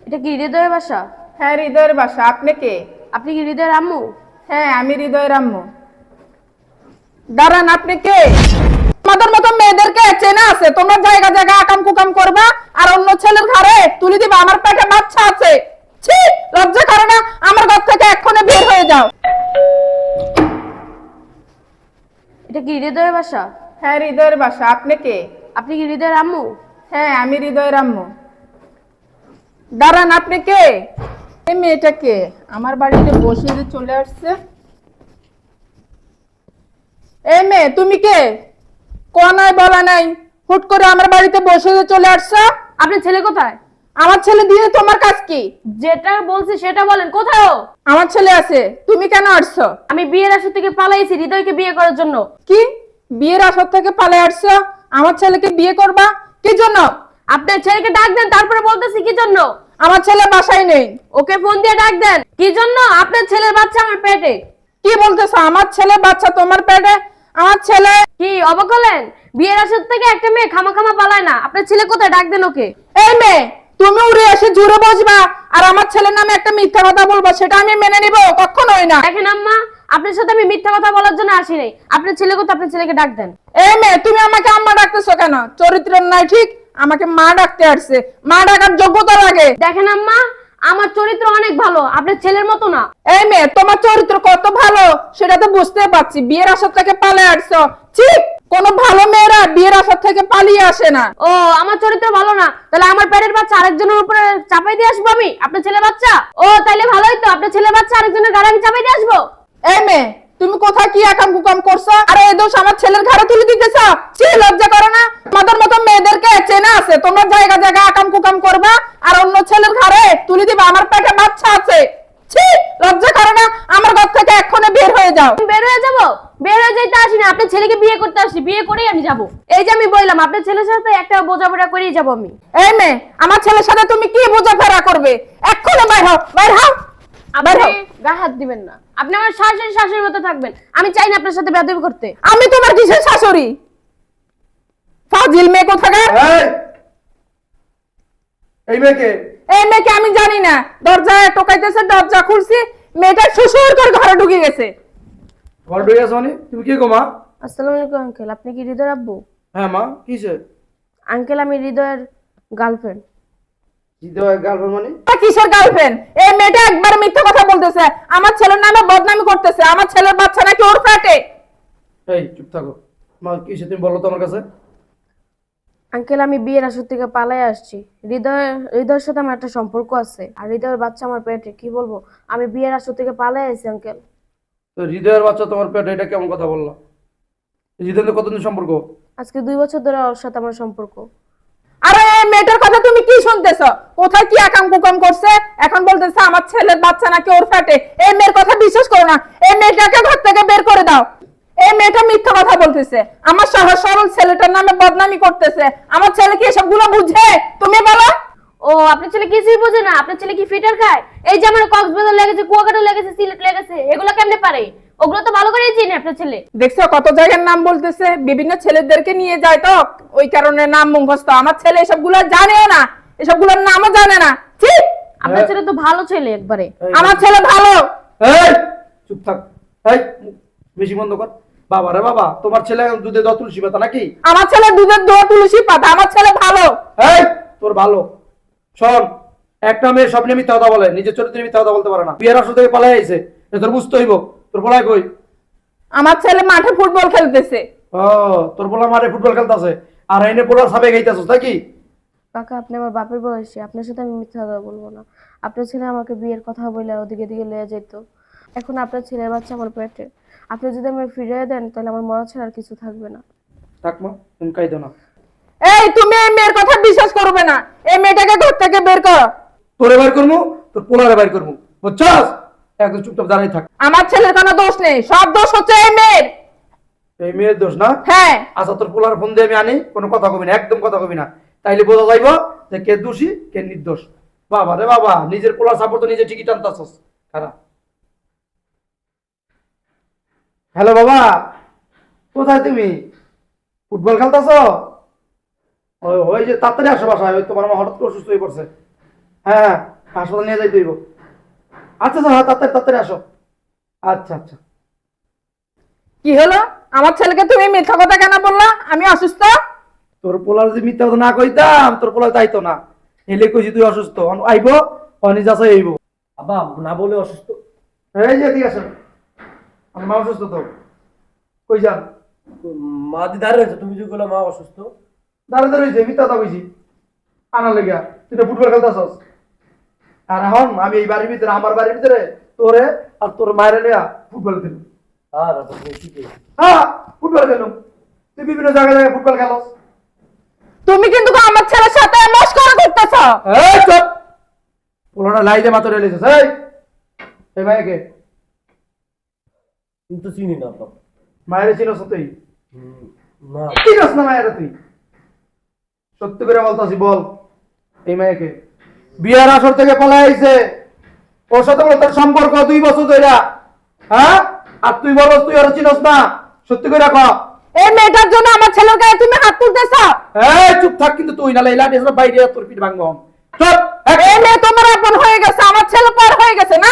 এটা কি হৃদয়ের বাসা? হ্যাঁ, হৃদয়ের বাসা। আপনি কে? আপনি কি হৃদয়ের আম্মু? হ্যাঁ, আমি হৃদয়ের আম্মু। দাঁড়ান, আপনি কে? তোমাদের মতো মেয়েদেরকে চেনা আছে? তোমরা জায়গা জায়গা আকাম কুকাম করবা আর অন্য ছেলের ঘরে তুলে দিবা। আমার পেটে বাচ্চা আছে। ছি, লজ্জা করে না? আমার ঘর থেকে এক্ষুনি বের হয়ে যাও। এটা কি হৃদয়ের বাসা? হ্যাঁ, হৃদয়ের বাসা। আপনি কে? আপনি কি হৃদয়ের আম্মু? হ্যাঁ, আমি হৃদয়ের আম্মু। দাঁড়ান, আপনি কে? এই মেয়েটা কে? আমার বাড়িতে বসে যে চলে আসছে। এই মেয়ে, তুমি কে? কোয়া নাই বলা নাই, হুট করে আমার বাড়িতে বসে যে চলে আসছো। আপনার ছেলে কোথায়? আমার ছেলে দিয়ে তোমার কাজ কি? যেটা বলছি সেটা বলেন, কোথায় ও? আমার ছেলে আছে, তুমি কেন আসছো? আমি বিয়ের আসর থেকে পালাইছি হৃদয়কে বিয়ে করার জন্য। কি? বিয়ের আসর থেকে পালে আসছো? আমার ছেলেকে বিয়ে করবা? কি জন্য? আপনার ছেলেকে ডাক দেন, তারপরে বলতেছি কি জন্য। আমার ছেলে বাসায় নেই। ওকে ফোন দিয়ে ডাক দেন। কি জন্য? আপনার ছেলের বাচ্চা আমার পেটে। কি বলতেছো? আমার ছেলে বাচ্চা তোমার পেটে? আমার ছেলে? কি অবাক হলেন? বিয়ের আসর থেকে একটা মেয়ে খামা খামা পালায় না। আপনার ছেলে কোথায়? ডাক দেন ওকে। এই মেয়ে, তুমি উড়ে এসে জুড়ে বসবা আর আমার ছেলের নামে একটা মিথ্যা কথা বলবা, সেটা আমি মেনে নিব কখনোই না। দেখেন আম্মা, আপনার সাথে আমি মিথ্যা কথা বলার জন্য আসি নাই। আপনার ছেলে কোথায়? আপনার ছেলেকে ডাক দেন। এই মেয়ে, তুমি আমাকে আম্মা ডাকতেছো কেন? চরিত্র নাই ঠিক, আমাকে মা ডাকতে আসছে। মা ডাকার যোগ্যতা লাগে। দেখেন আম্মা, আমার চরিত্র অনেক ভালো, আপনার ছেলের মতো না। এই মেয়ে, তোমার চরিত্র কত ভালো সেটা তো বুঝতে পারছি। বিয়ের আসর থেকে পালিয়ে আসছো। ঠিক, কোন ভালো মেয়েরা বিয়ের আসর থেকে পালিয়ে আসে না। ও, আমার চরিত্র ভালো না, তাহলে আমার পেটের বাচ্চা আরেকজনের উপরে চাপাই দিয়ে আসবো আমি? আপনার ছেলে বাচ্চা? ও তাইলে ভালোই তো, আপনার ছেলে বাচ্চা আরেকজনের গাড়ি আমি চাপাই দিয়ে আসবো। এই মেয়ে, তুমি কোথায় কি আকাম কুকাম করছো? আরে এই দোষ আমার ছেলের ঘাড়ে তুলে দিতেছো। ছি, লজ্জা করে না? তোমাদের মতো মেয়েদেরকে চেনা আছে? তোমরা জায়গা জায়গা আকাম কুকাম করবা আর অন্য ছেলের ঘাড়ে তুলে দিবা। আমার পেটে বাচ্চা আছে। ছি, লজ্জা করে না? আমার ঘর থেকে এক্ষুনি বের হয়ে যাও। আমি বের হয়ে যাবো? বের হয়ে যাইতে আসি না, আপনার ছেলেকে বিয়ে করতে আসি। বিয়ে করেই আমি যাবো। এই যে আমি বললাম, আপনার ছেলের সাথে একটা বোঝাপড়া করেই যাবো আমি। এই মেয়ে, আমার ছেলের সাথে তুমি কি বোঝাপড়া করবে? এক্ষুনি বাইর হও, বাইর হও, আপনি বাইর হও। গায়ে হাত দিবেন না। আপনি আমার শাশুড়ি শাশুড়ির মতো থাকবেন। আমি চাই না আপনার সাথে বেয়াদবি করতে। আমি তোমার কিসের শাশুড়ি? ফাজিল মেয়ে কোথাকার। এই এই মেয়েকে এই মেয়েকে আমি জানি না। দরজায় টোকাইতেছে, দরজা খুলছি, মেয়েটা শ্বশুর করে ঘরে ঢুকে গেছে। ঘর ঢুকে গেছো মানে? তুমি কে গো মা? আসসালামু আলাইকুম আঙ্কেল, আপনি কি হৃদয়ের আব্বু? হ্যাঁ মা, কিসে? আঙ্কেল, আমি হৃদয়ের গার্লফ্রেন্ড। গার্লফ্রেন্ড মানে? কিসের গার্লফ্রেন্ড? এই মেয়েটা একবার মিথ্যা কথা বলতেছে। আমার ছেলের নামে বদনামি করতেছে। আমার ছেলের বাচ্চা নাকি ওর পেটে। এই চুপ থাকো মা, কিসে তুমি বলো তো আমার কাছে। আঙ্কেল, আমি বিয়ের আসর থেকে পালাই আসছি। হৃদয়ের সাথে আমার একটা সম্পর্ক আছে, আর হৃদয়ের বাচ্চা আমার পেটে। কি বলবো, আমি বিয়ের আসর থেকে পালাই আসছি আঙ্কেল। তো হৃদয়ের বাচ্চা তোমার পেটে, এটা কেমন কথা বললো? হৃদয়ের কতদিন সম্পর্ক? আজকে 2 বছর ধরে ওর সাথে আমার সম্পর্ক। আরে এই মেয়েটার কথা তুমি কি শুনতেছ? কোথায় কি আকাম কুকাম করছে, এখন বলতেছে আমার ছেলের বাচ্চা নাকি ওর পেটে। এই মেয়ের কথা বিশ্বাস করো না। এই মেয়েটাকে ঘর থেকে বের করে দাও। এই মেয়েটা মিথ্যা কথা বলতেছে। আমার সহজ সরল ছেলেটার নামে বদনামি করতেছে। আমার ছেলে কি এসবগুলো বুঝে? তুমি বলো। ও, আপনার ছেলে কিছুই বোঝে না? আপনার ছেলে কি ফিটার খায়? এই যে আমার কক্সবাজার লেগেছে, কুয়াকাটা লেগেছে, সিলেট লেগেছে, এগুলো কেমনে পারে? ওগুলো তো ভালো করেই চিনে আপনার ছেলে। দেখছো কত জায়গার নাম বলতেছে, বিভিন্ন ছেলেদেরকে নিয়ে যায় তো, ওই কারণে নাম মুখস্থ। আমার ছেলে এসবগুলো জানেও না, এসবগুলোর নামও জানে না। ঠিক, আপনার ছেলে তো ভালো ছেলে একবারে। আমার ছেলে ভালো। এই চুপ থাক। এই বেশি বন্ধ কর। বাবা রে বাবা, তোমার ছেলে এখন দুধে দত তুলসী পাতা নাকি? আমার ছেলে দুধের দোয়া তুলসী পাতা। আমার ছেলে ভালো। এই তোর ভালো। শোন, একটা মেয়ে স্বপ্নে মিথ্যা কথা বলে, নিজের চরিত্রে মিথ্যা কথা বলতে পারে না। বিয়ের আসর থেকে পালাই আইছে, এটা তোর বুঝতে হইব। তোর বলাই কই? আমার ছেলে মাঠে ফুটবল খেলতেছে। ও, তোর বলা মারে ফুটবল খেলতেছে আর এনে পোলার সাবে গাইতেছস নাকি? কাকা, আপনি আমার বাপের বয়সী, আপনার সাথে আমি মিথ্যা কথা বলবো না। আপনার ছেলে আমাকে বিয়ের কথা বলে ওদিকে দিকে লয়ে যেত। এখন আপনার ছেলের বাচ্চা আমার পেটে। আপনি যদি আমার ফিরিয়ে দেন, তাহলে আমার মরা ছাড়া আর কিছু থাকবে না। থাক মা, তুমি কাইদো না। এই, তুমি এই মেয়ের কথা বিশ্বাস করবে না। এই মেয়েটাকে ঘর থেকে বের করো। তোরে বাইর করবো, তোর পোলারে বাইর করবো, বুঝছস? একদম চুপচাপ দাঁড়াই থাক। আমার ছেলের কোনো দোষ নেই, সব দোষ হচ্ছে এই মেয়ের। এই মেয়ের দোষ না? হ্যাঁ। আচ্ছা, তোর পোলার ফোন দিয়ে আমি আনি, কোনো কথা কবি না, একদম কথা কবি না। তাইলে বোঝা যাইব যে কে দোষী কে নির্দোষ। বাবা রে বাবা, নিজের পোলার সাপোর্ট তো নিজে ঠিকই টানতাছস। খারাপ। হ্যালো বাবা, কোথায় তুমি? ফুটবল খেলতেছ? ওই ওই যে তাড়াতাড়ি আসো বাসায়, ওই তোমার মা হঠাৎ করে অসুস্থ হয়ে পড়ছে। হ্যাঁ হাসপাতাল নিয়ে যাইতে হইব। আচ্ছা আচ্ছা, হ্যাঁ, তাড়াতাড়ি তাড়াতাড়ি আসো। আচ্ছা আচ্ছা। কি হলো? আমার ছেলেকে তুমি মিথ্যা কথা কেন বললা আমি অসুস্থ? তোর পোলার যদি মিথ্যা কথা না কইতাম তোর পোলা তাইতো না। এলে কইছি তুই অসুস্থ, আইবো অনি যাচ্ছে আইব। আব্বা না বলে অসুস্থ। এই যে ঠিক আছে, আমার মা অসুস্থ তো। কই যান? মা দি দাঁড়িয়ে রয়েছে, তুমি যে বললে মা অসুস্থ। দাঁড়া রয়েছে, মিথ্যা কথা কইছি আনার লেগা। তুই তো ফুটবল খেলতেছস। আর এখন আমি এই বাড়ির ভিতরে, আমার বাড়ির ভিতরে তোরে আর তোর মায়ের লিয়া ফুটবল খেলুম। আর আব্বা তুমি কি কইছো? হ্যাঁ, ফুটবল খেলুম। তুই বিভিন্ন জায়গায় জায়গায় ফুটবল খেলস। তুমি কিন্তু আমার ছেলের সাথে মস্করা করতেছ। এই চুপ! পোলাটা লাইতে মাত্র রেলেছিস। এই মায়েকে তুমি তো চিনি না আব্বা। মায়ের চিনস তুই? না চিনস না মায়ের তুই? সত্যি করে বলতাছি, বল এই মায়েকে। বিয়ার আসর থেকে পলাই আইছে, ওর সাথে বলে তোর সম্পর্ক 2 বছর ধরে। হ্যাঁ, আর তুই বলস তুই ওর চিনস না? সত্যি করে রাখ। এই মেয়েটার জন্য আমার ছেলের গায়ে তুমি হাত তুলতেছ। এই চুপ থাক কিন্তু তুই, নালে ইলাটি এসে বাইরে তোর পিঠ ভাঙবো। চুপ! এই মেয়ে তোমার আপন হয়ে গেছে, আমার ছেলে পর হয়ে গেছে না?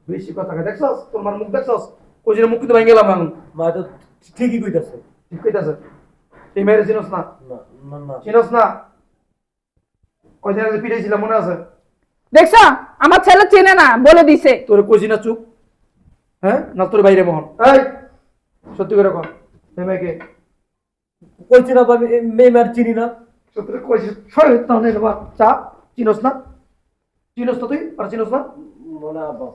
বেশি কথা কয়, দেখছস তোর মার মুখ দেখছস? কইছিস মুখ কিন্তু ভাঙে গেলাম এখন। মা তো ঠিকই কইতাছে। ঠিক কইতাছে। এই মেয়ের চিনস না? না না না চিনস না? কয়দিন আগে পিটাইছিলাম মনে আছে? দেখছো আমার ছেলে চেনে না বলে দিছে। তোর কইছি না চুপ? হ্যাঁ, না তোর বাইরে মোহন? এই সত্যি করে কর, এই মেয়েকে। কইছি না আব্বা, আমি এই মেয়ে মার চিনি না। সত্যি করে কইছিস? শয়তান এর বাচ্চা, চিনস না? চিনস তো তুই? আর চিনস না? মনে আব্বা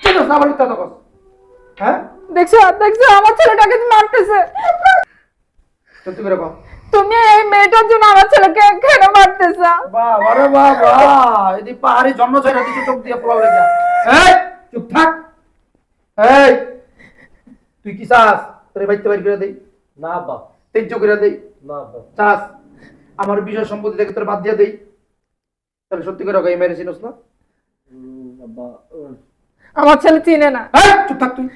চিনস না? আবার মিথ্যা কথা কস। হ্যাঁ, দেখছো দেখছো আমার ছেলেটাকে মারতেছে। সত্যি করে কর। তুমি এই মেয়েটার জন্য আমার ছেলেকে কেন মারতেছ? বাবা রে বাবা, এদি পাহাড়ি জন্ম ছয়টা দিকে চোখ দিয়ে পোলাও লেগে। এই চুপ থাক। এই তুই কি চাস তোরে বাইতে বাইর করে দেই? না আব্বা। তেজ্য করে দেই? না আব্বা। চাস আমার বিষয় সম্পত্তি থেকে তোর বাদ দিয়ে দেই? তাহলে সত্যি করে এই মেরে চিনস না? আব্বা আমার ছেলে চিনে না। এই চুপ থাক তুই।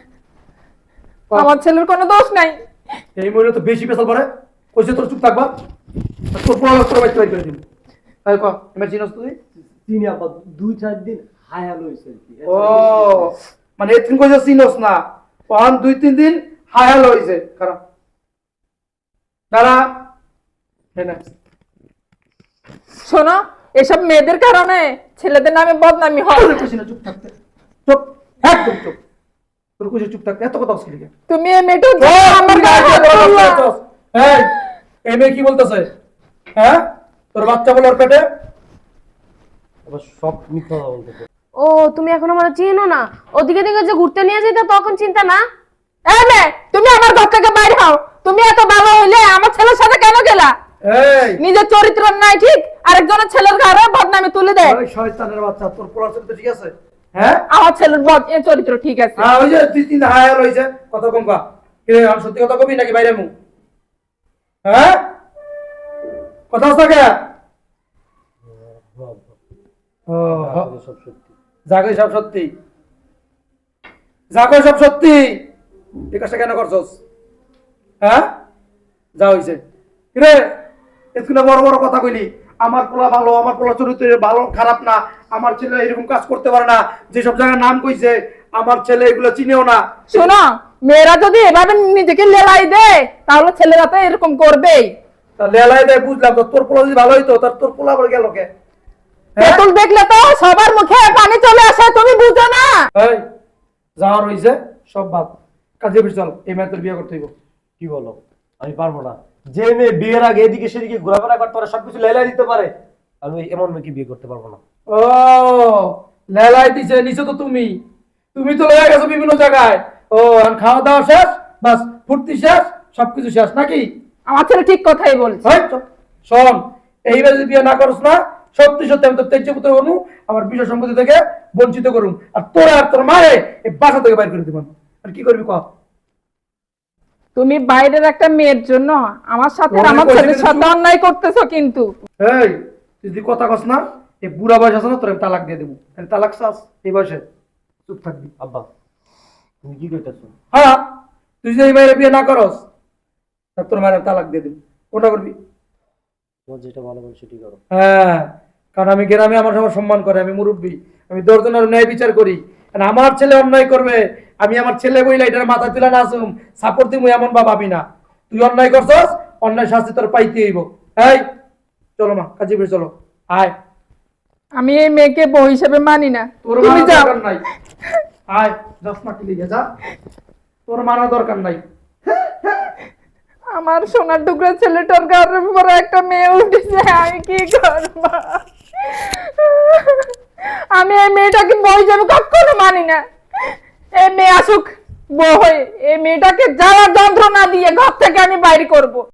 আমার ছেলের কোনো দোষ নাই। এই মহিলা তো বেশি পেশাল পরে। কইছে তোর চুপ থাকবা, তোর পোলা তোর বাইতে বাইর করে দিন। তাই কর, এমে চিনস তুই? চিনি আব্বা, 2-4 দিন হায়াল হইছে আর কি। ও মানে এদিন কইছে চিনস না, পান 2-3 দিন হায়াল হইছে। খারাপ দাঁড়া। হ্যাঁ না, শোনো এসব মেয়েদের কারণে ছেলেদের নামে বদনামি হয়। তোর কইছি না চুপ থাকতে। চুপ, একদম চুপ। তোর কইছে চুপ থাকতে, এত কথা বলছিস লিখে? তুমি এই মেয়েটার জন্য আমার গায়ে হাত তুললা। এই এই মেয়ে কি বলতেছে? হ্যাঁ, তোর বাচ্চা বলার পেটে? আবার সব মিথ্যা কথা বলতেছে। ও তুমি এখন আমার চিনো না? ওদিকে দিকে যে ঘুরতে নিয়ে যেত তখন চিন্তা না? এই মেয়ে তুমি আমার ঘর থেকে বাইরে হও। তুমি এত ভালো হইলে আমার ছেলের সাথে কেন গেলা? এই নিজের চরিত্র নাই ঠিক, আরেকজনের ছেলের ঘরে বদনামি তুলে দেয়। ওই শয়তানের বাচ্চা, তোর পোলার চরিত্র ঠিক আছে? হ্যাঁ, আমার ছেলের চরিত্র ঠিক আছে। হ্যাঁ, ওই যে 2-3 হায়াল হইছে। কথা কম কর। কি রে, আমি সত্যি কথা কবি নাকি বাইরে মু? হ্যাঁ, কথা আছে কে? ও সব সত্যি। জাগো সব সত্যি, জাগো সব সত্যি। এই কাজটা কেন করছস? হ্যাঁ, যা হইছে রে। এতগুলো বড় বড় কথা কইলি, আমার পোলা ভালো, আমার পোলা চরিত্র ভালো খারাপ না, আমার ছেলে এরকম কাজ করতে পারে না, যেসব জায়গায় নাম কইছে আমার ছেলে এগুলো চিনেও না। শোনো মেয়েরা যদি এভাবে নিজেকে লেলাই দেয় তাহলে ছেলেরা তো এরকম করবেই। তা লেলাই দেয় বুঝলাম, তো তোর পোলা যদি ভালো হইতো তার তোর পোলা আবার গেল কে? হ্যাঁ? তেঁতুল দেখলে তো সবার মুখে পানি চলে আসে, তুমি বুঝো না? এই যাওয়ার হইছে সব বাদ, কাজে বেশ চল। এই মেয়ে তোর বিয়ে করতে হইব। কি বলো? আমি পারবো না। যে মেয়ে বিয়ের আগে এদিকে সেদিকে ঘোরাফেরা করতে পারে, সবকিছু লেলাই দিতে পারে, আমি এমন মেয়েকে বিয়ে করতে পারবো না। ও লেলাই দিছে, নিছো তো তুমি। তুমি তো লয়ে গেছো বিভিন্ন জায়গায়। ও এখন খাওয়া দাওয়া শেষ, বাস ফুর্তি শেষ, সবকিছু শেষ নাকি? আমার ছেলে ঠিক কথাই বলছে। এই চল, শোন, এইবার যদি বিয়ে না করছ না, সত্যি সত্যি আমি তোর তেজ্য পুত্র করবো, আমার বিষয় সম্পত্তি থেকে বঞ্চিত করুম, আর তোরা আর তোর মায়ে এই বাসা থেকে বাইর করে দিব। আর কি করবি কর? তুমি বাইরের একটা মেয়ের জন্য আমার সাথে তোমার আমার কইছে ছেলের কিন্তু সাথে অন্যায় করতেছো কিন্তু। এই তুই যদি কথা কস না, এই বুড়া বয়স আছে না, তোর আমি তালাক দিয়ে দেবো। তালাক চাস এই বয়সে? চুপ থাকবি। আব্বা তুমি কি কইতাছো? হ্যাঁ, তুই যদি এই মায়ের বিয়ে না করস তা তোর মায়ের তালাক দিয়ে দেবো। কোনটা করবি? তোমার যেটা ভালো বল সেটাই করো। হ্যাঁ, কারণ আমি গ্রামে আমার সবার সম্মান করে, আমি মুরব্বী, আমি দর্জনের ন্যায় বিচার করি। আর আমার ছেলে অন্যায় করবে, আমি আমার ছেলে বইলা এটার মাথা তুলে না আসুম সাপোর্ট দিমু এমন বা ভাবি না। তুই অন্যায় করছস, অন্যায় শাস্তি তোর পাইতে হইব। এই চলো মা, কাজীপুরে চলো, আয়। আমি এই মেয়েকে বউ হিসেবে মানি না। তোর তুমি মানা যাও। দরকার নাই, আয় দশ মাটি লিখে যা, তোর মানা দরকার নাই। আমার সোনার টুকরা ছেলেটার ঘরের উপরে একটা মেয়ে উঠেছে, আমি কি করব? আমি এই মেয়েটাকে বউ হিসেবে কখনো মানি না। এই মেয়ে আসুক বউ হয়ে, এই মেয়েটাকে জ্বালা যন্ত্রণা দিয়ে ঘর থেকে আমি বাইরে করব।